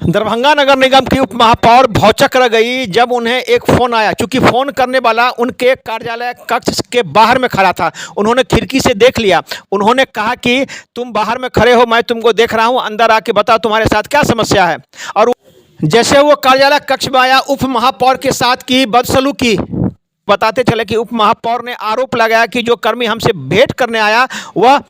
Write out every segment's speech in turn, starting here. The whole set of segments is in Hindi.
दरभंगा नगर निगम की उप महापौर भौचक रह गई जब उन्हें एक फ़ोन आया। चूंकि फ़ोन करने वाला उनके कार्यालय कक्ष के बाहर में खड़ा था। उन्होंने खिड़की से देख लिया। उन्होंने कहा कि तुम बाहर में खड़े हो, मैं तुमको देख रहा हूं, अंदर आके बताओ तुम्हारे साथ क्या समस्या है। और जैसे वो कार्यालय कक्ष में आया, उप महापौर के साथ की बदसलूकी बताते चले कि उप महापौर ने आरोप लगाया कि जो कर्मी हमसे भेंट करने आया वह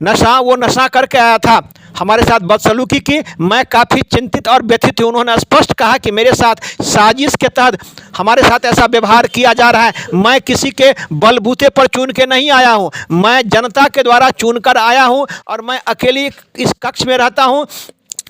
नशा करके आया था, हमारे साथ बदसलूकी की। मैं काफ़ी चिंतित और व्यथित हूँ। उन्होंने स्पष्ट कहा कि मेरे साथ साजिश के तहत हमारे साथ ऐसा व्यवहार किया जा रहा है। मैं किसी के बलबूते पर चुन के नहीं आया हूँ, मैं जनता के द्वारा चुनकर आया हूँ और मैं अकेली इस कक्ष में रहता हूँ।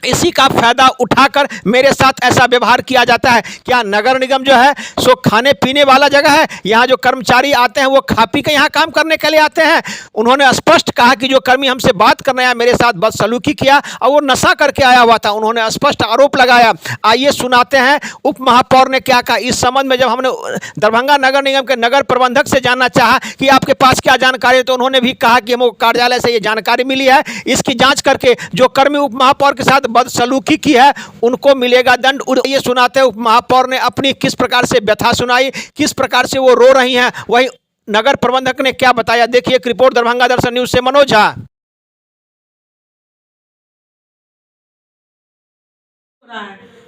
इसी का फायदा उठाकर मेरे साथ ऐसा व्यवहार किया जाता है। क्या नगर निगम जो है सो खाने पीने वाला जगह है? यहाँ जो कर्मचारी आते हैं वो खा पी के यहाँ काम करने के लिए आते हैं। उन्होंने स्पष्ट कहा कि जो कर्मी हमसे बात करने आया मेरे साथ बदसलूकी किया और वो नशा करके आया हुआ था। उन्होंने स्पष्ट आरोप लगाया। आइए सुनाते हैं उप महापौर ने क्या कहा इस संबंध में। जब हमने दरभंगा नगर निगम के नगर प्रबंधक से जानना चाहा कि आपके पास क्या जानकारी है, तो उन्होंने भी कहा कि हमको कार्यालय से ये जानकारी मिली है, इसकी जाँच करके जो कर्मी उप महापौर के साथ बदसलूकी की है उनको मिलेगा दंड। ये सुनाते हैं उप महापौर ने अपनी किस प्रकार से व्यथा सुनाई, किस प्रकार से वो रो रही हैं। वही नगर प्रबंधक ने क्या बताया, देखिए एक रिपोर्ट दरभंगा दर्शन न्यूज से मनोज झा।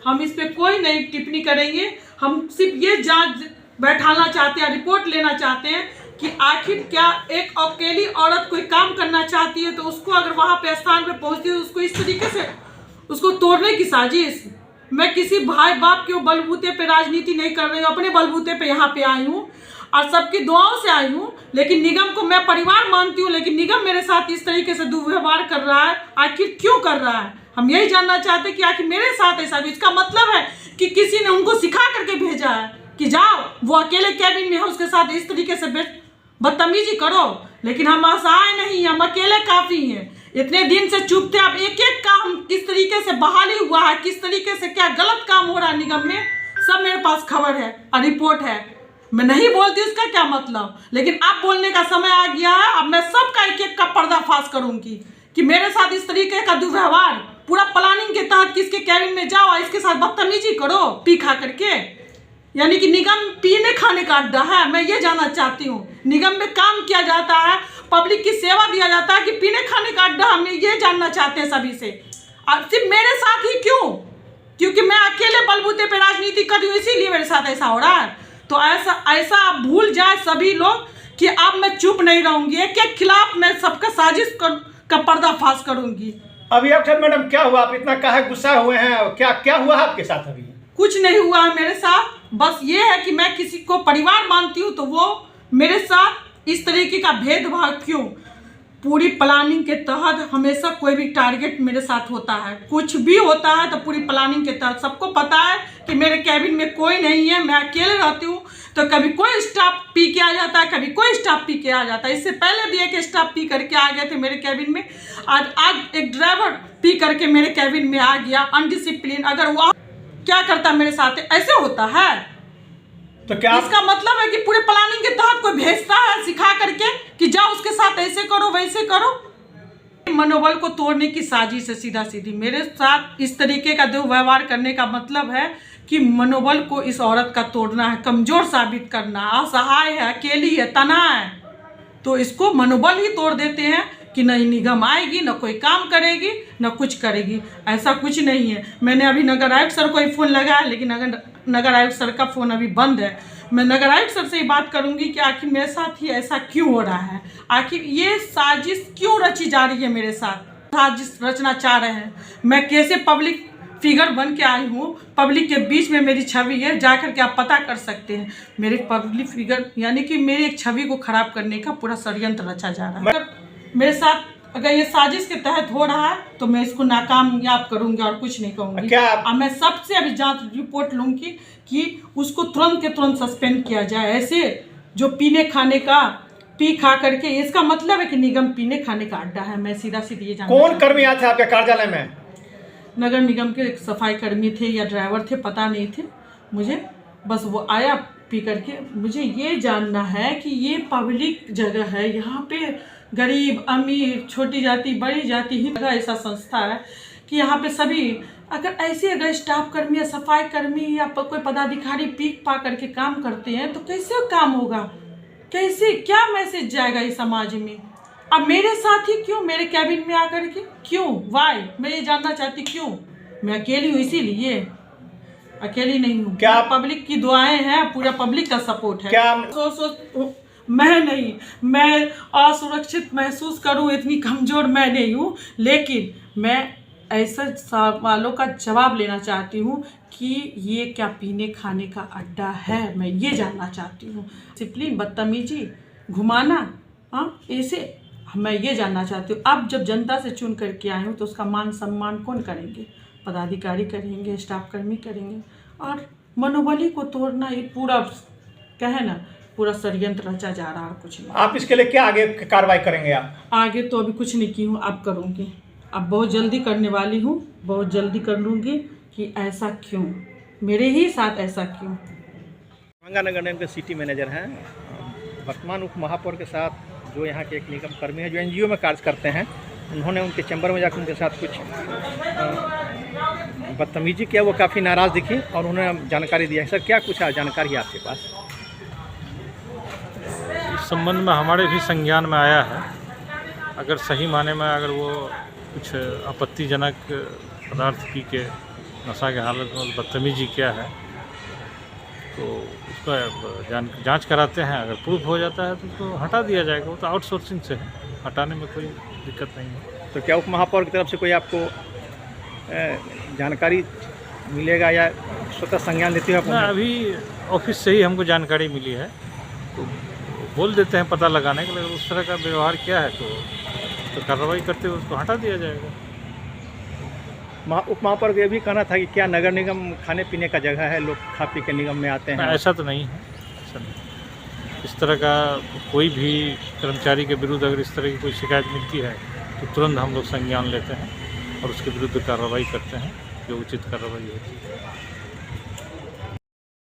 हम इस पे कोई नई टिप्पणी करेंगे। हम सिर्फ ये जांच बैठाना चाहते हैं, रिपोर्ट लेना चाहते हैं कि आखिर क्या एक अकेली औरत कोई काम करना चाहती है तो उसको अगर वहां पे स्थान पे पहुंचती है उसको इस तरीके से उसको तोड़ने की साजिश। मैं किसी भाई बाप के बलबूते पे राजनीति नहीं कर रही हूँ, अपने बलबूते पे यहाँ पे आई हूँ और सबकी दुआओं से आई हूँ। लेकिन निगम को मैं परिवार मानती हूँ, लेकिन निगम मेरे साथ इस तरीके से दुर्व्यवहार कर रहा है। आखिर क्यों कर रहा है? हम यही जानना चाहते हैं कि आखिर मेरे साथ ऐसा भी। इसका मतलब है कि किसी ने उनको सिखा करके भेजा है कि जाओ वो अकेले कैबिन में है उसके साथ इस तरीके से बदतमीजी करो। लेकिन हम असहाय नहीं, हम अकेले काफ़ी हैं। इतने दिन से चुप थे, अब एक एक काम किस तरीके से बहाली हुआ है, किस तरीके से क्या गलत काम हो रहा है निगम में, सब मेरे पास खबर है और रिपोर्ट है। मैं नहीं बोलती उसका क्या मतलब, लेकिन अब बोलने का समय आ गया है। अब मैं सबका एक एक का पर्दाफाश करूंगी कि मेरे साथ इस तरीके का दुर्व्यवहार पूरा प्लानिंग के तहत किसके कैबिन में जाओ इसके साथ बदतमीजी करो पी खा करके। यानी कि निगम पीने खाने का अड्डा है? मैं ये जानना चाहती हूँ। निगम में काम किया जाता है, पब्लिक की सेवा दिया जाता है कि पीने खाने का अड्डा? हम ये जानना चाहते हैं सभी से। और सिर्फ मेरे साथ ही क्यों? क्योंकि मैं अकेले बलबूते पे राजनीति कर रही हूँ, इसीलिए मेरे साथ ऐसा हो रहा है। तो ऐसा आप भूल जाए सभी लोग कि अब मैं चुप नहीं रहूंगी। एक एक खिलाफ मैं सबका साजिश का पर्दाफाश करूंगी। अभी अक्षर मैडम क्या हुआ, आप इतना काहे गुस्सा हुए हैं? क्या हुआ है आपके साथ? अभी कुछ नहीं हुआ है मेरे साथ, बस ये है कि मैं किसी को परिवार मानती हूँ तो वो मेरे साथ इस तरीके का भेदभाव क्यों? पूरी प्लानिंग के तहत हमेशा कोई भी टारगेट मेरे साथ होता है, कुछ भी होता है तो पूरी प्लानिंग के तहत। सबको पता है कि मेरे कैबिन में कोई नहीं है, मैं अकेले रहती हूँ। तो कभी कोई स्टाफ पी के आ जाता है, कभी कोई स्टाफ पी के आ जाता है। इससे पहले भी एक स्टाफ पी करके आ गए थे मेरे कैबिन में। आज एक ड्राइवर पी करके मेरे कैबिन में आ गया अनडिसिप्लिन। अगर वह क्या करता मेरे साथ? ऐसे होता है? तो क्या इसका मतलब है कि पूरे प्लानिंग के तहत कोई भेजता है सिखा करके कि जाओ उसके साथ ऐसे करो वैसे करो। मनोबल को तोड़ने की साजिश है सीधा सीधी। मेरे साथ इस तरीके का दुर्व्यवहार करने का मतलब है कि मनोबल को इस औरत का तोड़ना है, कमजोर साबित करना, असहाय है, अकेली है, तनहा है। तो इसको मनोबल ही तोड़ देते हैं कि नहीं निगम आएगी, न कोई काम करेगी, न कुछ करेगी। ऐसा कुछ नहीं है। मैंने अभी नगर आयुक्त सर को ही फ़ोन लगाया, लेकिन अगर नगर आयुक्त सर का फ़ोन अभी बंद है। मैं नगर आयुक्त सर से ही बात करूंगी कि आखिर मेरे साथ ही ऐसा क्यों हो रहा है, आखिर ये साजिश क्यों रची जा रही है मेरे साथ, साजिश रचना चाह रहे हैं। मैं कैसे पब्लिक फिगर बन के आई हूँ, पब्लिक के बीच में मेरी छवि है, जाकर के आप पता कर सकते हैं। मेरे पब्लिक फिगर यानी कि मेरी एक छवि को खराब करने का पूरा षड्यंत्र रचा जा रहा है। मेरे साथ अगर ये साजिश के तहत हो रहा है तो मैं इसको नाकामयाब करूंगी और कुछ नहीं कहूंगी। अब मैं सबसे अभी जांच रिपोर्ट लूंगी कि उसको तुरंत के तुरंत सस्पेंड किया जाए। ऐसे जो पीने खाने का पी खा करके, इसका मतलब है कि निगम पीने खाने का अड्डा है। मैं सीधा सीधा ये जानना। कौन कर्मी आए थे आपके कार्यालय में? नगर निगम के एक सफाई कर्मी थे या ड्राइवर थे, पता नहीं थे मुझे, बस वो आया पी करके। मुझे ये जानना है कि ये पब्लिक जगह है, यहाँ पे गरीब अमीर छोटी जाति बड़ी जाति ही ऐसा संस्था है कि यहाँ पे सभी अगर ऐसे अगर स्टाफ कर्मी या सफाई कर्मी या कोई पदाधिकारी पीक पा करके काम करते हैं तो कैसे काम होगा, कैसे क्या मैसेज जाएगा इस समाज में। अब मेरे साथ ही क्यों, मेरे कैबिन में आकर के क्यों, वाई, मैं ये जानना चाहती क्यों। मैं अकेली हूँ, इसीलिए अकेली नहीं हूँ। क्या पब्लिक की दुआएं हैं, पूरा पब्लिक का सपोर्ट है। क्या मैं नहीं, मैं असुरक्षित महसूस करूँ इतनी कमज़ोर मैं नहीं हूँ, लेकिन मैं ऐसे सवालों का जवाब लेना चाहती हूँ कि ये क्या पीने खाने का अड्डा है, मैं ये जानना चाहती हूँ। डिसिप्लिन, बदतमीजी, घुमाना, हाँ ऐसे मैं ये जानना चाहती हूँ। अब जब जनता से चुन करके आई हूँ तो उसका मान सम्मान कौन करेंगे, पदाधिकारी करेंगे, स्टाफ कर्मी करेंगे। और मनोबली को तोड़ना ये पूरा कहे ना, पूरा षड्यंत्र रचा जा रहा है, कुछ नहीं। आप इसके लिए क्या आगे कार्रवाई करेंगे? आप आगे तो अभी कुछ नहीं की हूँ, अब करूँगी, अब बहुत जल्दी करने वाली हूँ, बहुत जल्दी कर लूँगी कि ऐसा क्यों, मेरे ही साथ ऐसा क्यों। गंगानगर निगम के सिटी मैनेजर हैं, वर्तमान उप महापौर के साथ जो यहाँ के एक निगम कर्मी हैं जो एनजीओ में कार्य करते हैं, उन्होंने उनके चैम्बर में जाकर उनके साथ कुछ बदतमीजी किया। वो काफ़ी नाराज़ दिखी और उन्होंने जानकारी दिया। सर क्या कुछ जानकारी है आपके पास? इस संबंध में हमारे भी संज्ञान में आया है। अगर सही माने में अगर वो कुछ आपत्तिजनक पदार्थ पी के नशा के हालत में बदतमीजी किया है तो उस पर जांच कराते हैं। अगर प्रूफ हो जाता है तो उसको हटा दिया जाएगा। वो तो आउटसोर्सिंग से है, हटाने में कोई दिक्कत नहीं है। तो क्या उप महापौर की तरफ से कोई आपको जानकारी मिलेगा या स्वतः संज्ञान लेते हुए? अभी ऑफिस से ही हमको जानकारी मिली है तो बोल देते हैं पता लगाने के लिए। उस तरह का व्यवहार किया है तो कार्रवाई करते हुए उसको हटा दिया जाएगा। उप महापौर को यह भी कहना था कि क्या नगर निगम खाने पीने का जगह है, लोग खा पी के निगम में आते हैं? ऐसा तो नहीं है, ऐसा नहीं। इस तरह का कोई भी कर्मचारी के विरुद्ध अगर इस तरह की कोई शिकायत मिलती है तो तुरंत हम लोग संज्ञान लेते हैं और उसके विरुद्ध कार्रवाई करते हैं, जो उचित कार्रवाई होती है।